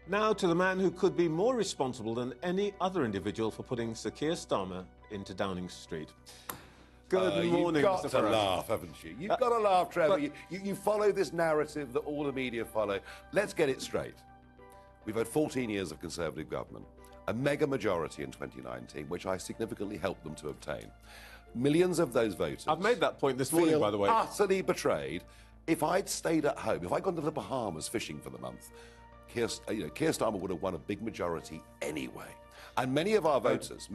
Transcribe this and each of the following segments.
Now to the man who could be more responsible than any other individual for putting Sir Keir Starmer into Downing Street. Good morning, You've got Mr. to Farage. laugh, haven't you? You've got to laugh, Trevor. You follow this narrative that all the media follow. Let's get it straight. We've had 14 years of Conservative government, a mega majority in 2019, which I significantly helped them to obtain. Millions of those voters... I've made that point this morning, by the way. ...utterly betrayed. If I'd stayed at home, if I'd gone to the Bahamas fishing for the month, Keir Starmer would have won a big majority anyway. And many of our voters,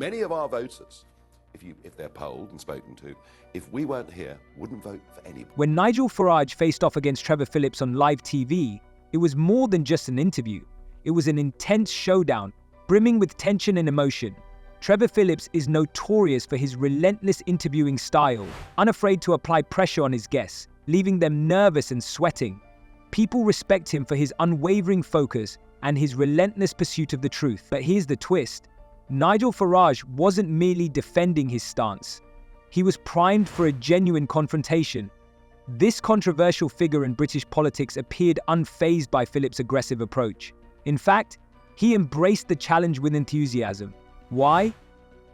if they're polled and spoken to, if we weren't here, wouldn't vote for anybody. When Nigel Farage faced off against Trevor Phillips on live TV, it was more than just an interview. It was an intense showdown, brimming with tension and emotion. Trevor Phillips is notorious for his relentless interviewing style, unafraid to apply pressure on his guests, leaving them nervous and sweating. People respect him for his unwavering focus and his relentless pursuit of the truth. But here's the twist. Nigel Farage wasn't merely defending his stance. He was primed for a genuine confrontation. This controversial figure in British politics appeared unfazed by Phillips' aggressive approach. In fact, he embraced the challenge with enthusiasm. Why?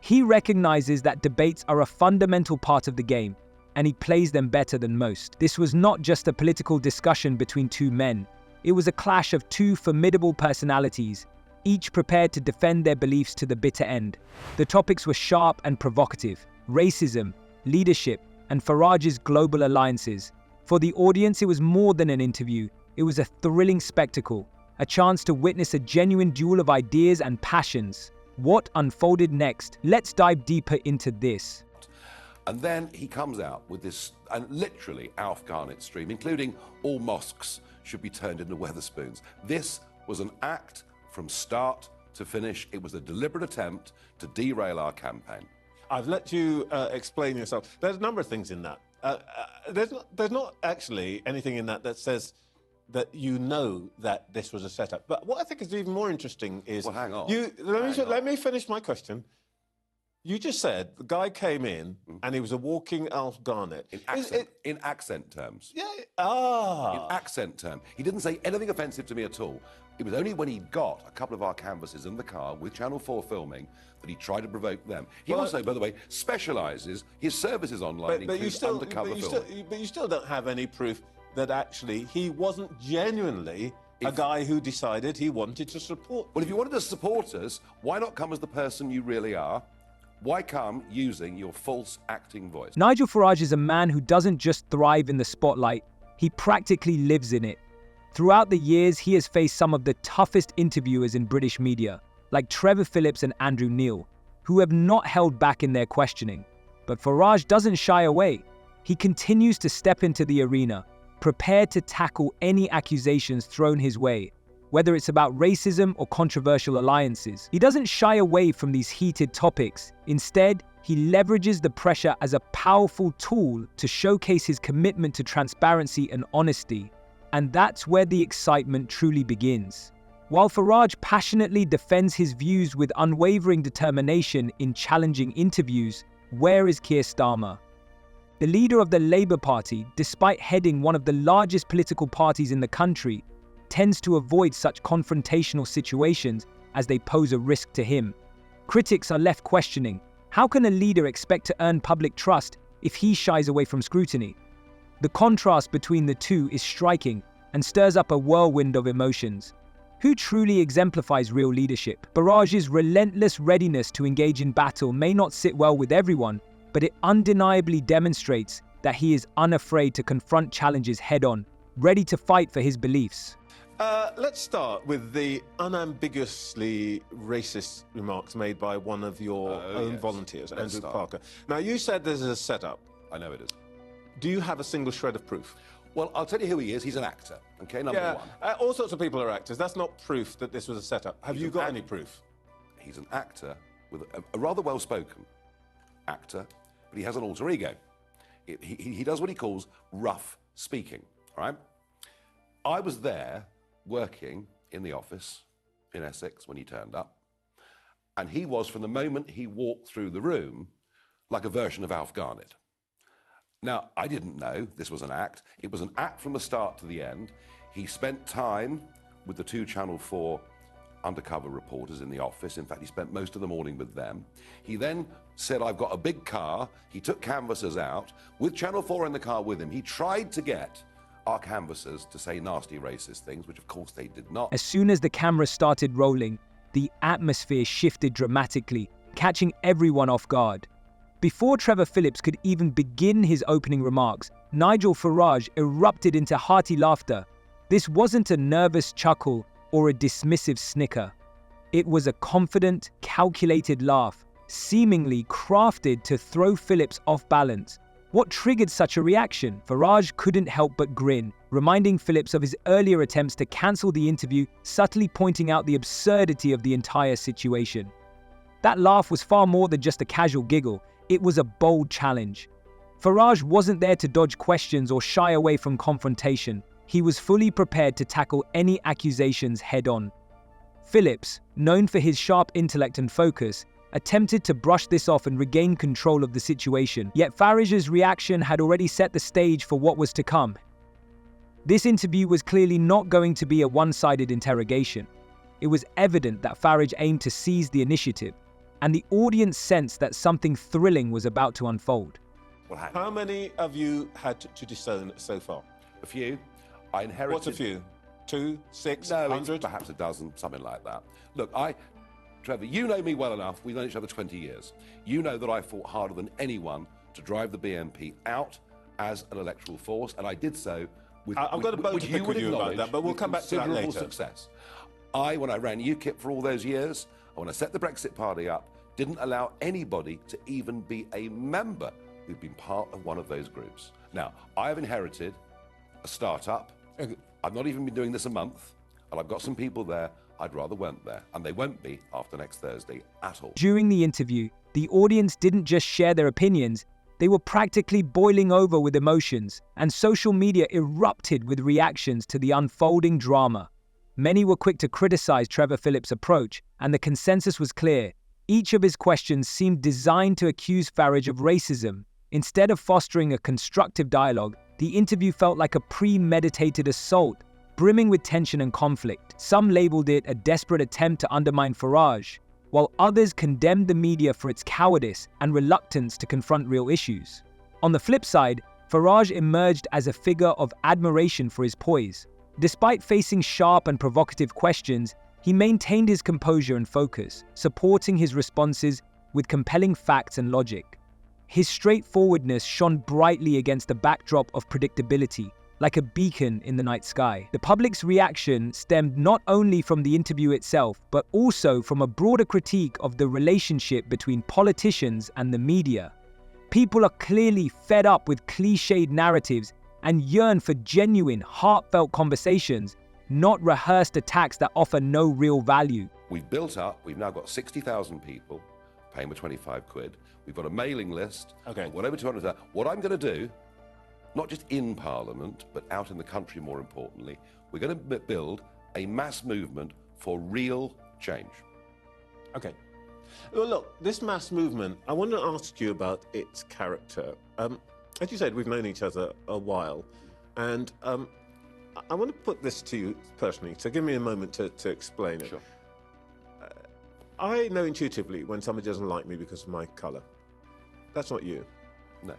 He recognizes that debates are a fundamental part of the game, and he plays them better than most. This was not just a political discussion between two men. It was a clash of two formidable personalities, each prepared to defend their beliefs to the bitter end. The topics were sharp and provocative: racism, leadership, and Farage's global alliances. For the audience, it was more than an interview. It was a thrilling spectacle, a chance to witness a genuine duel of ideas and passions. What unfolded next? Let's dive deeper into this. And then he comes out with this, and literally Alf Garnett stream, including all mosques should be turned into Weatherspoons. This was an act from start to finish. It was a deliberate attempt to derail our campaign. I've let you explain yourself. There's a number of things in that. There's not actually anything in that that says that you know that this was a setup. But what I think is even more interesting is... Well, hang on. Let me finish my question. You just said the guy came in and he was a walking Alf Garnett. In accent terms. Yeah. In accent terms. He didn't say anything offensive to me at all. It was only when he got a couple of our canvases in the car with Channel 4 filming that he tried to provoke them. He also, by the way, specialises, his services online include undercover filming. But you still don't have any proof that actually he wasn't genuinely a guy who decided he wanted to support. Well, if you wanted to support us, why not come as the person you really are? Why come using your false acting voice? Nigel Farage is a man who doesn't just thrive in the spotlight, he practically lives in it. Throughout the years, he has faced some of the toughest interviewers in British media, like Trevor Phillips and Andrew Neil, who have not held back in their questioning. But Farage doesn't shy away. He continues to step into the arena, prepared to tackle any accusations thrown his way, whether it's about racism or controversial alliances. He doesn't shy away from these heated topics. Instead, he leverages the pressure as a powerful tool to showcase his commitment to transparency and honesty. And that's where the excitement truly begins. While Farage passionately defends his views with unwavering determination in challenging interviews, where is Keir Starmer? The leader of the Labour Party, despite heading one of the largest political parties in the country, tends to avoid such confrontational situations as they pose a risk to him. Critics are left questioning, how can a leader expect to earn public trust if he shies away from scrutiny? The contrast between the two is striking and stirs up a whirlwind of emotions. Who truly exemplifies real leadership? Farage's relentless readiness to engage in battle may not sit well with everyone, but it undeniably demonstrates that he is unafraid to confront challenges head-on, ready to fight for his beliefs. Let's start with the unambiguously racist remarks made by one of your own volunteers, Andrew Parker. Now, you said this is a setup. I know it is. Do you have a single shred of proof? Well, I'll tell you who he is. He's an actor, okay, number one. All sorts of people are actors. That's not proof that this was a setup. Have you got any proof? He's an actor with a rather well-spoken actor, but he has an alter ego. He does what he calls rough speaking, all right? I was there working in the office in Essex when he turned up, and he was, from the moment he walked through the room, like a version of Alf Garnett. Now, I didn't know this was an act. It was an act from the start to the end. He spent time with the two Channel 4 undercover reporters in the office. In fact, he spent most of the morning with them. He then said, I've got a big car. He took canvassers out with Channel 4 in the car with him. He tried to get our canvassers to say nasty racist things, which of course they did not. As soon as the camera started rolling, the atmosphere shifted dramatically, catching everyone off guard. Before Trevor Phillips could even begin his opening remarks, Nigel Farage erupted into hearty laughter. This wasn't a nervous chuckle or a dismissive snicker. It was a confident, calculated laugh, seemingly crafted to throw Phillips off balance. What triggered such a reaction? Farage couldn't help but grin, reminding Phillips of his earlier attempts to cancel the interview, subtly pointing out the absurdity of the entire situation. That laugh was far more than just a casual giggle. It was a bold challenge. Farage wasn't there to dodge questions or shy away from confrontation. He was fully prepared to tackle any accusations head-on. Phillips, known for his sharp intellect and focus, attempted to brush this off and regain control of the situation, yet Farage's reaction had already set the stage for what was to come. This interview was clearly not going to be a one-sided interrogation. It was evident that Farage aimed to seize the initiative, and the audience sensed that something thrilling was about to unfold. How many of you had to disown so far? A few. I inherited... What's a few? 2, 6, No, 100? perhaps a dozen, something like that. Look, Trevor, you know me well enough. We've known each other 20 years. You know that I fought harder than anyone to drive the BNP out as an electoral force, and I did so with... I've got a bone to pick with you about that, but we'll come back to that later. Success. When I ran UKIP for all those years, and when I set the Brexit Party up, didn't allow anybody to even be a member who'd been part of one of those groups. Now, I have inherited a startup. I've not even been doing this a month, and I've got some people there I'd rather weren't there, and they won't be after next Thursday at all. During the interview, the audience didn't just share their opinions, they were practically boiling over with emotions, and social media erupted with reactions to the unfolding drama. Many were quick to criticize Trevor Phillips' approach, and the consensus was clear. Each of his questions seemed designed to accuse Farage of racism. Instead of fostering a constructive dialogue, the interview felt like a premeditated assault, brimming with tension and conflict. Some labeled it a desperate attempt to undermine Farage, while others condemned the media for its cowardice and reluctance to confront real issues. On the flip side, Farage emerged as a figure of admiration for his poise. Despite facing sharp and provocative questions, he maintained his composure and focus, supporting his responses with compelling facts and logic. His straightforwardness shone brightly against the backdrop of predictability, like a beacon in the night sky. The public's reaction stemmed not only from the interview itself, but also from a broader critique of the relationship between politicians and the media. People are clearly fed up with cliched narratives and yearn for genuine, heartfelt conversations, not rehearsed attacks that offer no real value. We've built up, we've now got 60,000 people paying me 25 quid. We've got a mailing list. Okay. Well over 200. What I'm going to do, not just in Parliament, but out in the country more importantly, we're going to build a mass movement for real change. Okay. Well, look, this mass movement, I want to ask you about its character. As you said, we've known each other a while, and I want to put this to you personally, so give me a moment to explain it. Sure. I know intuitively when somebody doesn't like me because of my colour. That's not you. No.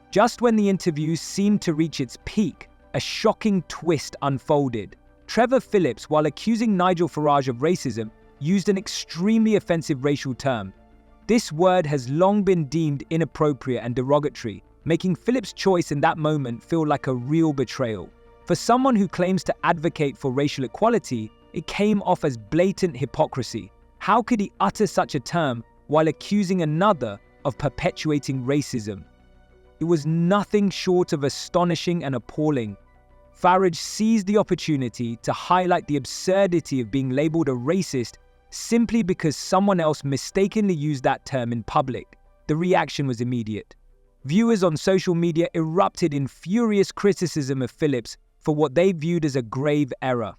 Just when the interview seemed to reach its peak, a shocking twist unfolded. Trevor Phillips, while accusing Nigel Farage of racism, used an extremely offensive racial term. This word has long been deemed inappropriate and derogatory, making Phillips' choice in that moment feel like a real betrayal. For someone who claims to advocate for racial equality, it came off as blatant hypocrisy. How could he utter such a term while accusing another of perpetuating racism? It was nothing short of astonishing and appalling. Farage seized the opportunity to highlight the absurdity of being labeled a racist simply because someone else mistakenly used that term in public. The reaction was immediate. Viewers on social media erupted in furious criticism of Phillips for what they viewed as a grave error.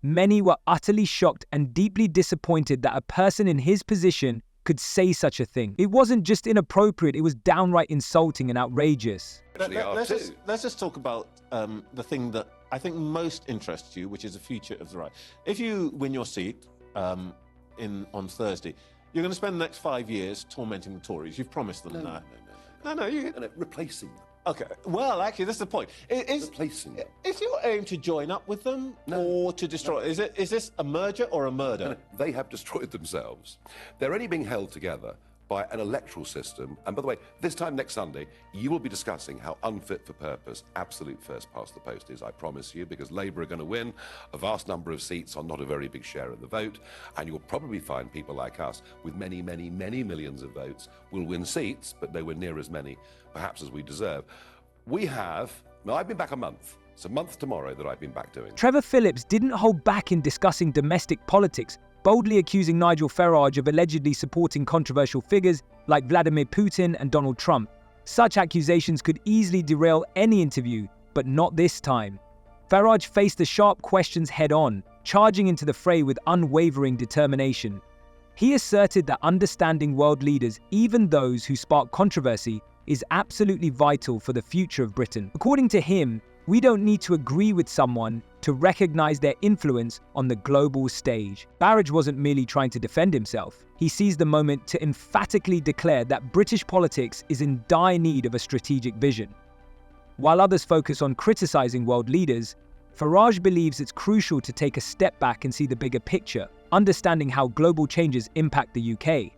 Many were utterly shocked and deeply disappointed that a person in his position could say such a thing. It wasn't just inappropriate, it was downright insulting and outrageous. Let's just talk about the thing that I think most interests you, which is the future of the right. If you win your seat on Thursday, you're going to spend the next 5 years tormenting the Tories. You've promised them that. No, replacing them. Okay, well, actually, that's the point. Replacing them. Is your aim to join up with them or to destroy? Is this a merger or a murder? No, they have destroyed themselves. They're only being held together by an electoral system. And by the way, this time next Sunday, you will be discussing how unfit for purpose absolute first past the post is, I promise you, because Labour are going to win a vast number of seats on not a very big share of the vote. And you'll probably find people like us with many, many, many millions of votes will win seats, but nowhere near as many, perhaps, as we deserve. I've been back a month. It's a month tomorrow that I've been back doing. Trevor Phillips didn't hold back in discussing domestic politics, boldly accusing Nigel Farage of allegedly supporting controversial figures like Vladimir Putin and Donald Trump. Such accusations could easily derail any interview, but not this time. Farage faced the sharp questions head-on, charging into the fray with unwavering determination. He asserted that understanding world leaders, even those who spark controversy, is absolutely vital for the future of Britain. According to him, we don't need to agree with someone to recognize their influence on the global stage. Farage wasn't merely trying to defend himself. He seized the moment to emphatically declare that British politics is in dire need of a strategic vision. While others focus on criticizing world leaders, Farage believes it's crucial to take a step back and see the bigger picture, understanding how global changes impact the UK.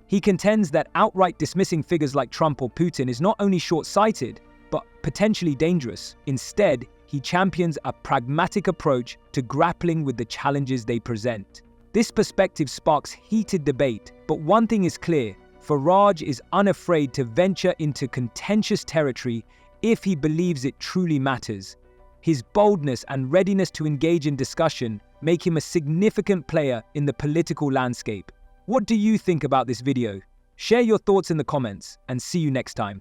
He contends that outright dismissing figures like Trump or Putin is not only short-sighted, but potentially dangerous. Instead, he champions a pragmatic approach to grappling with the challenges they present. This perspective sparks heated debate, but one thing is clear: Farage is unafraid to venture into contentious territory if he believes it truly matters. His boldness and readiness to engage in discussion make him a significant player in the political landscape. What do you think about this video? Share your thoughts in the comments, and see you next time.